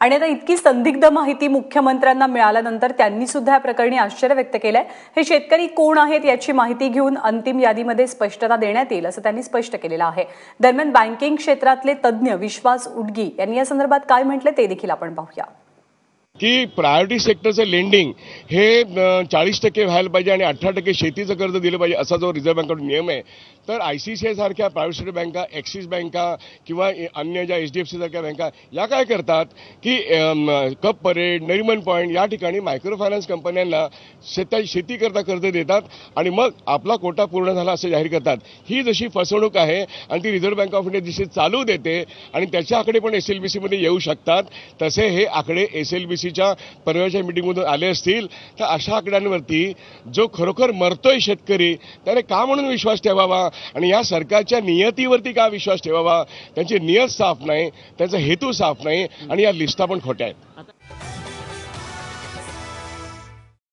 आणि आता इतकी संदिग्ध माहिती मुख्यमंत्र्यांना मिळाल्यानंतर त्यांनी सुद्धा या प्रकरणी आश्चर्य व्यक्त केलंय। हे शेतकरी कोण आहेत याची माहिती घेऊन अंतिम यादीमध्ये स्पष्टता देण्यात येईल असं त्यांनी स्पष्ट केलेलं आहे। दरम्यान बँकिंग क्षेत्रातले तज्ञ विश्वास उडगी यांनी या संदर्भात काय म्हटले ते देखील आपण पाहूया की प्रायोरिटी सेक्टरचं लेंडिंग हे 40% व्हायला पाहिजे आणि 18% शेतीचं कर्ज दिलं पाहिजे असा जो रिझर्व्ह बँकेचा नियम आहे। तर ICICI सारख्या प्रायव्हेट सेक्टर बँका, ॲक्सिस बँका किंवा अन्य ज्या HDFC सारख्या बँका या काय करतात की कप परेड, नरिमन पॉईंट या ठिकाणी मायक्रो फायनान्स कंपन्यांना शेतीकरता कर्ज देतात आणि मग आपला कोटा पूर्ण झाला असं जाहीर करतात। ही जशी फसवणूक आहे आणि ती रिझर्व्ह बँक ऑफ इंडिया जशी चालू देते आणि त्याच्या आकडे पण SLBCमध्ये येऊ शकतात, तसे हे आकडे SLBCच्या परवाच्या मीटिंगमधून आले असतील तर अशा आकड्यांवरती जो खरोखर मरतोय शेतकरी त्याने का म्हणून विश्वास ठेवावा आणि या सरकारच्या नियतीवरती का विश्वास ठेवावा? त्यांची नियत साफ नाही, त्यांचा हेतू साफ नाही आणि या लिस्टा पण खोट्या आहेत।